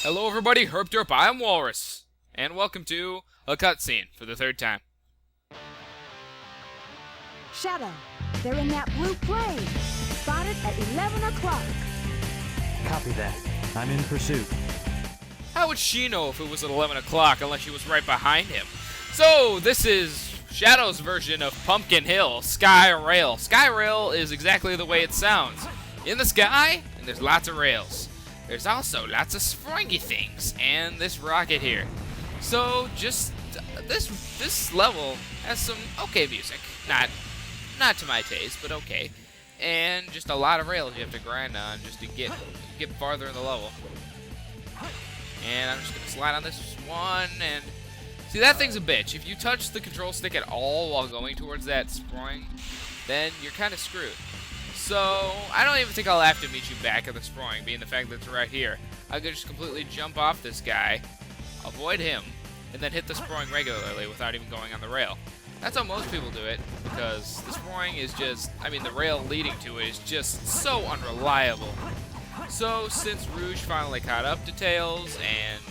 Hello everybody, Herp Derp, I'm Walrus, and welcome to a cutscene for the third time. Shadow, they're in that blue plane. Spotted at 11 o'clock. Copy that. I'm in pursuit. How would she know if it was at 11 o'clock unless she was right behind him? So, this is Shadow's version of Pumpkin Hill, Sky Rail. Sky Rail is exactly the way it sounds. In the sky, and there's lots of rails. There's also lots of springy things, and this rocket here. So, just, this level has some okay music. Not to my taste, but okay. And just a lot of rails you have to grind on just to get farther in the level. And I'm just going to slide on this one, and see, that thing's a bitch. If you touch the control stick at all while going towards that spring, then you're kind of screwed. So, I don't even think I'll have to meet you back at the spring, being the fact that it's right here. I could just completely jump off this guy, avoid him, and then hit the spring regularly without even going on the rail. That's how most people do it, because the spring is just, the rail leading to it is just so unreliable. So, since Rouge finally caught up to Tails, and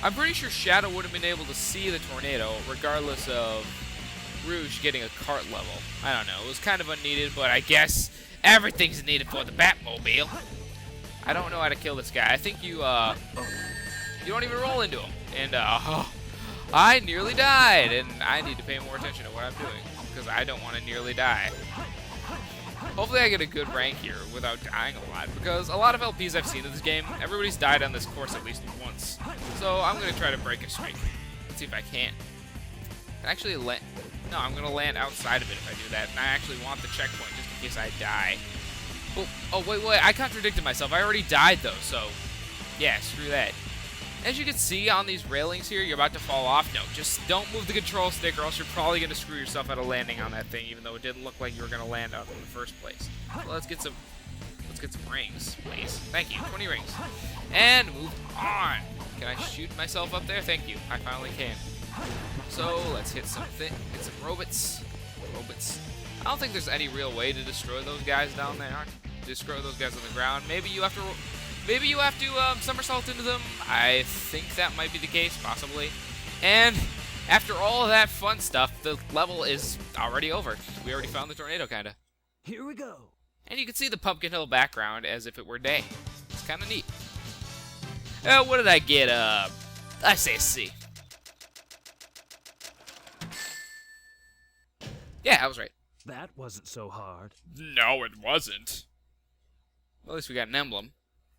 I'm pretty sure Shadow would have been able to see the tornado, regardless of Rouge getting a cart level. I don't know, it was kind of unneeded, but I guess everything's needed for the Batmobile. I don't know how to kill this guy. I think you don't even roll into him. And, I nearly died, and I need to pay more attention to what I'm doing, because I don't want to nearly die. Hopefully I get a good rank here without dying a lot, because a lot of LPs I've seen in this game, everybody's died on this course at least once. So I'm going to try to break a streak. Let's see if I can. Actually, no, I'm going to land outside of it if I do that, and I actually want the checkpoint just in case I die. Oh, wait, I contradicted myself. I already died, though, so yeah, screw that. As you can see on these railings here, you're about to fall off. No, just don't move the control stick, or else you're probably going to screw yourself out of landing on that thing, even though it didn't look like you were going to land on it in the first place. So let's get some rings, please. Thank you, 20 rings. And move on. Can I shoot myself up there? Thank you, I finally can. So let's hit some robots. I don't think there's any real way to destroy those guys down there. Destroy those guys on the ground. Maybe you have to somersault into them. I think that might be the case, possibly. And after all of that fun stuff, the level is already over. We already found the tornado, kinda. Here we go. And you can see the Pumpkin Hill background as if it were day. It's kinda neat. What did I get? I say a C. Yeah, I was right. That wasn't so hard. No, it wasn't. Well, at least we got an emblem.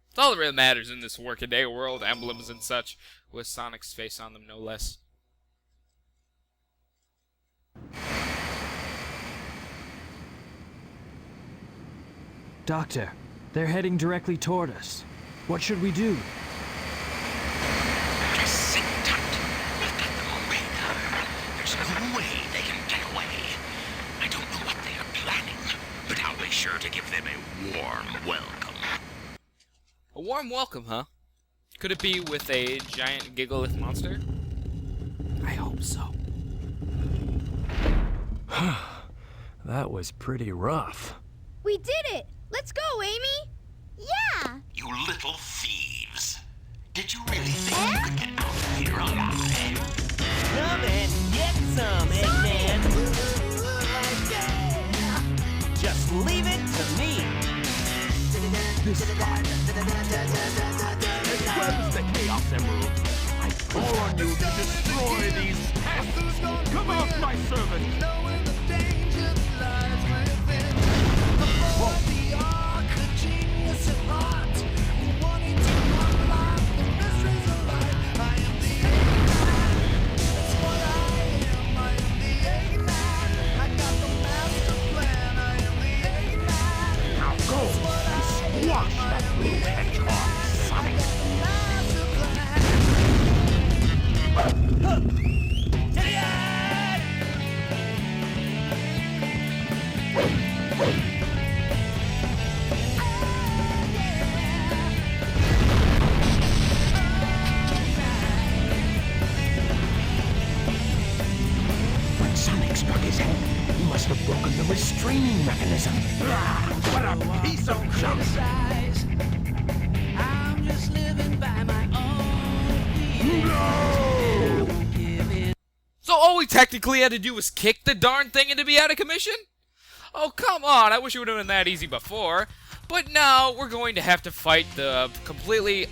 It's all that really matters in this workaday world, emblems and such, with Sonic's face on them, no less. Doctor, they're heading directly toward us. What should we do? Just sit tight. We've got them on radar. There's no way they can get away. I don't know what they are planning, but I'll be sure to give them a warm welcome. A warm welcome, huh? Could it be with a giant gigolith monster? I hope so. That was pretty rough. We did it! Let's go, Amy! Yeah! You little thieves. Did you really think you could get out of here alive? Come and get some, Eggman. Just leave it to me. This fire. As the Chaos Emerald, I call on you to destroy these pests. Come out, my servant. Now go and squash that blue hedgehog, Sonic. When Sonic struck his head, he must have broken the restraining mechanism. What a piece of junk! I'm just listening. he technically had to do was kick the darn thing and to be out of commission? Oh, come on. I wish it would have been that easy before. But now we're going to have to fight the completely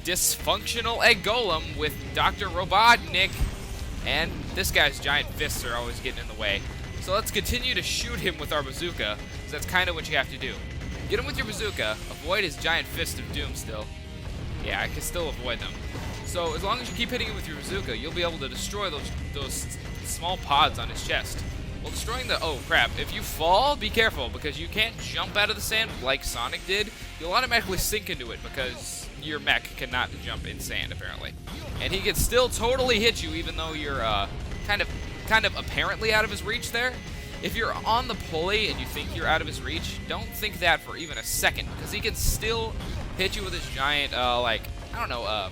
dysfunctional Egg Golem with Dr. Robotnik. And this guy's giant fists are always getting in the way. So let's continue to shoot him with our bazooka, because that's kind of what you have to do. Get him with your bazooka, avoid his giant fist of doom still. Yeah, I can still avoid them. So as long as you keep hitting him with your bazooka, you'll be able to destroy those small pods on his chest. While destroying the... Oh, crap. If you fall, be careful, because you can't jump out of the sand like Sonic did. You'll automatically sink into it, because your mech cannot jump in sand, apparently. And he can still totally hit you, even though you're kind of apparently out of his reach there. If you're on the pulley and you think you're out of his reach, don't think that for even a second, because he can still hit you with his giant, like, I don't know,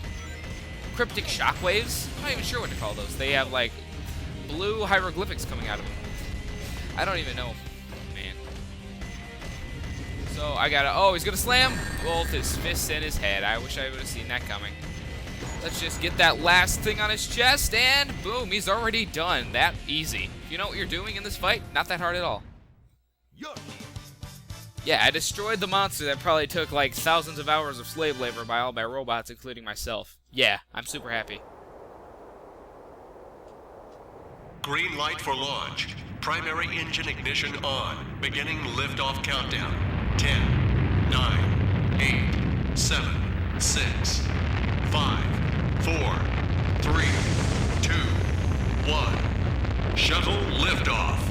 cryptic shockwaves? I'm not even sure what to call those. They have, like, blue hieroglyphics coming out of them. I don't even know, man. So I gotta, oh, he's gonna slam both his fists in his head. I wish I would have seen that coming. Let's just get that last thing on his chest, and boom, he's already done. That easy. You know what you're doing in this fight? Not that hard at all. Yeah, I destroyed the monster that probably took like thousands of hours of slave labor by all my robots, including myself. Yeah, I'm super happy. Green light for launch. Primary engine ignition on. Beginning liftoff countdown. 10, 9, 8, 7, 6, 5, 4, 3, 2, 1. Shuttle liftoff.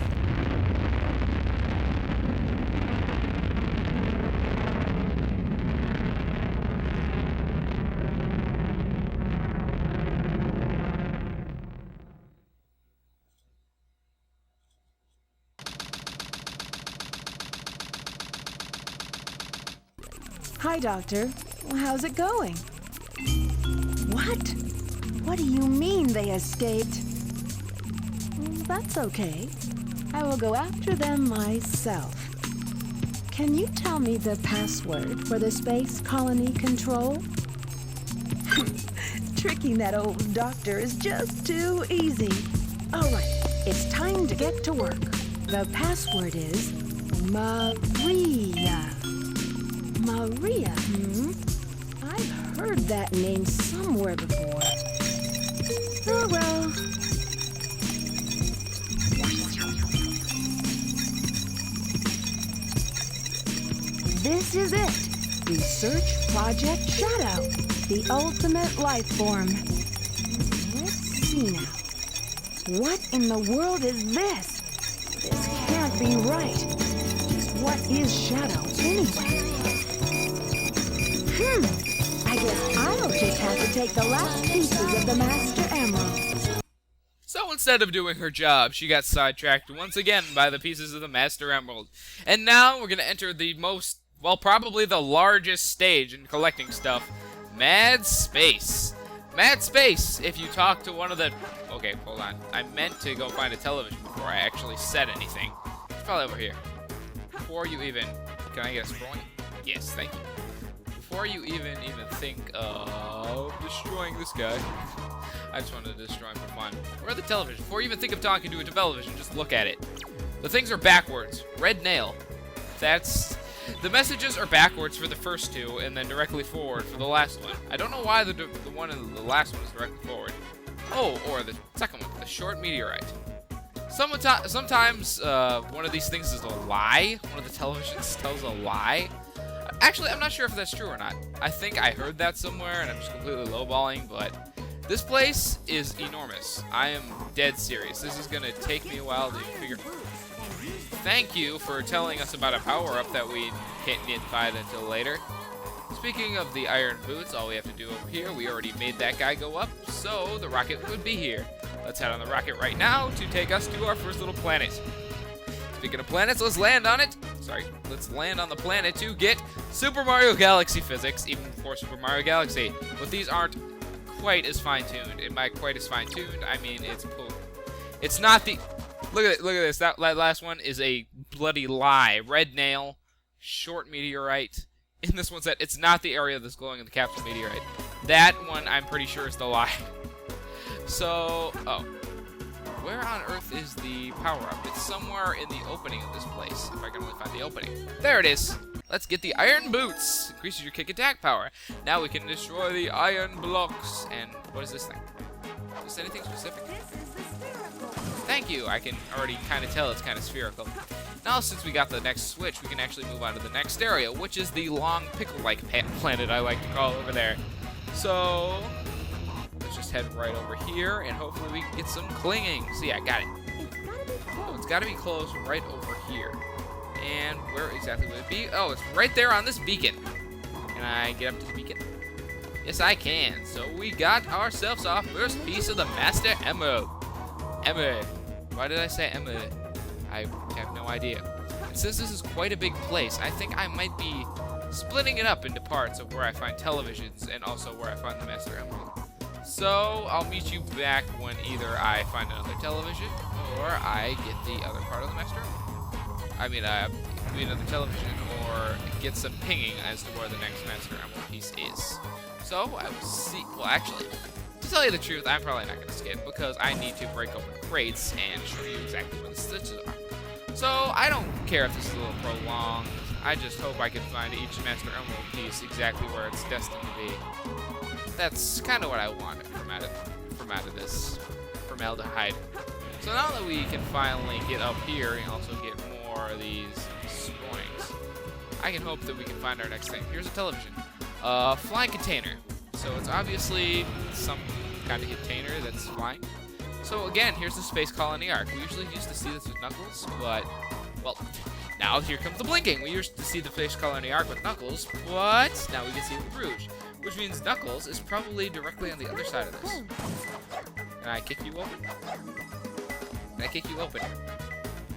Hi, Doctor. How's it going? What? What do you mean they escaped? That's okay. I will go after them myself. Can you tell me the password for the space colony control? Tricking that old doctor is just too easy. All right, it's time to get to work. The password is Maria. Maria, I've heard that name somewhere before. Oh, well. This is it. Research Project Shadow, the ultimate life form. Let's see now. What in the world is this? This can't be right. Just what is Shadow anyway? I guess I'll just have to take the last pieces of the Master Emerald. So instead of doing her job, she got sidetracked once again by the pieces of the Master Emerald. And now we're going to enter the most, well, probably the largest stage in collecting stuff. Mad Space. Mad Space, if you talk to one of the... Okay, hold on. I meant to go find a television before I actually said anything. It's probably over here. Before you even... Can I get a scrolling? Yes, thank you. Before you even think of destroying this guy, I just wanted to destroy him for fun. Where are the television? Before you even think of talking to a television, just look at it. The things are backwards. Red nail. That's... The messages are backwards for the first two, and then directly forward for the last one. I don't know why the one in the last one is directly forward. Oh, or the second one, the short meteorite. Sometimes one of these things is a lie. One of the televisions tells a lie. Actually, I'm not sure if that's true or not. I think I heard that somewhere, and I'm just completely lowballing, but this place is enormous. I am dead serious. This is going to take me a while to figure... Thank you for telling us about a power-up that we can't find until later. Speaking of the iron boots, all we have to do over here, we already made that guy go up, so the rocket would be here. Let's head on the rocket right now to take us to our first little planet. Speaking of planets, let's land on it. Let's land on the planet to get Super Mario Galaxy physics, even before Super Mario Galaxy. But these aren't quite as fine-tuned. And by quite as fine-tuned, I mean it's cool. It's not the... Look at this. That last one is a bloody lie. Red nail, short meteorite. In this one set, it's not the area that's glowing in the capsule meteorite. That one, I'm pretty sure, is the lie. So, oh. where on earth is the power-up? It's somewhere in the opening of this place, if I can only find the opening. There it is! Let's get the iron boots! Increases your kick attack power. Now we can destroy the iron blocks. And what is this thing? Is this anything specific? Thank you! I can already kind of tell it's kind of spherical. Now, since we got the next switch, we can actually move on to the next area, which is the long pickle-like planet I like to call over there. So, let's just head right over here, and hopefully we can get some clinging. See, I got it. So it's got to be close right over here. And where exactly would it be? Oh, it's right there on this beacon. Can I get up to the beacon? Yes, I can. So we got ourselves our first piece of the Master Emerald. Emerald. Why did I say emerald? I have no idea. And since this is quite a big place, I think I might be splitting it up into parts of where I find televisions and also where I find the Master Emerald. So I'll meet you back when either I find another television or I get the other part of the Master Emerald. I mean, another television or get some pinging as to where the next Master Emerald piece is. So I will see. Well, actually, to tell you the truth, I'm probably not going to skip because I need to break open crates and show you exactly where the stitches are. So I don't care if this is a little prolonged. I just hope I can find each Master Emerald piece exactly where it's destined to be. That's kind of what I wanted from out of this formaldehyde. So now that we can finally get up here and also get more of these springs, I can hope that we can find our next thing. Here's a television. Flying container. So it's obviously some kind of container that's flying. So again, here's the Space Colony Arc. We usually used to see this with Knuckles, but, well, now here comes the blinking. We used to see the Space Colony Arc with Knuckles, but now we can see it with Rouge, which means Knuckles is probably directly on the other side of this. Can I kick you open? Can I kick you open?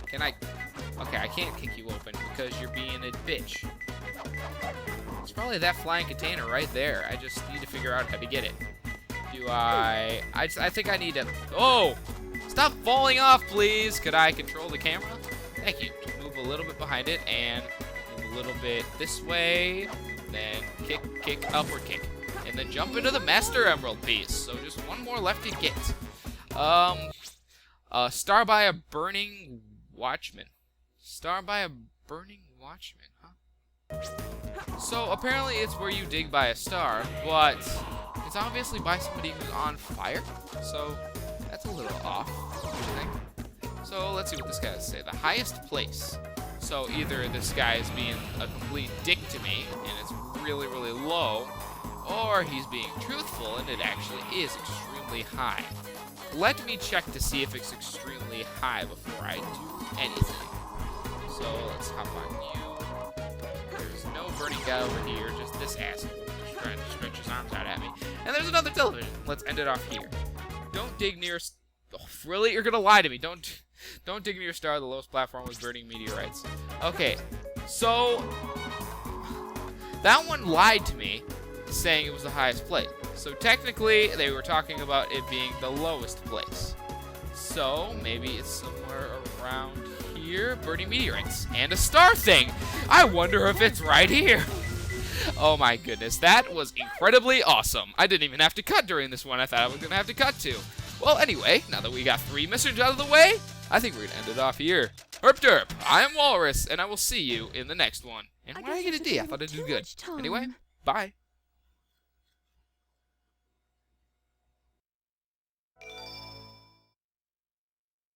Can I? Okay, I can't kick you open because you're being a bitch. It's probably that flying container right there. I just need to figure out how to get it. I think I need to... Oh! Stop falling off, please! Could I control the camera? Thank you. Just move a little bit behind it and move a little bit this way. Then kick, upward kick. And then jump into the Master Emerald piece. So just one more left to get. Star by a burning watchman. Star by a burning watchman, huh? So apparently it's where you dig by a star, but it's obviously by somebody who's on fire. So that's a little off, don't you think? So let's see what this guy has to say. The highest place. So either this guy is being a complete dick to me and it's really, really low, or he's being truthful and it actually is extremely high. Let me check to see if it's extremely high before I do anything. So let's hop on you. There's no burning guy over here, just this asshole just trying to stretch his arms out at me. And there's another television. Let's end it off here. Don't dig near... Oh, really? You're gonna lie to me. Don't dig near a star. The lowest platform was burning meteorites. Okay, so... that one lied to me, saying it was the highest place. So technically, they were talking about it being the lowest place. So maybe it's somewhere around here. Burning meteorites. And a star thing! I wonder if it's right here! Oh my goodness, that was incredibly awesome. I didn't even have to cut during this one. I thought I was going to have to cut to. Well, anyway, now that we got 3 missions out of the way, I think we're going to end it off here. Herp derp, I am Walrus, and I will see you in the next one. And why did I get a D? I thought I did good. Anyway, bye.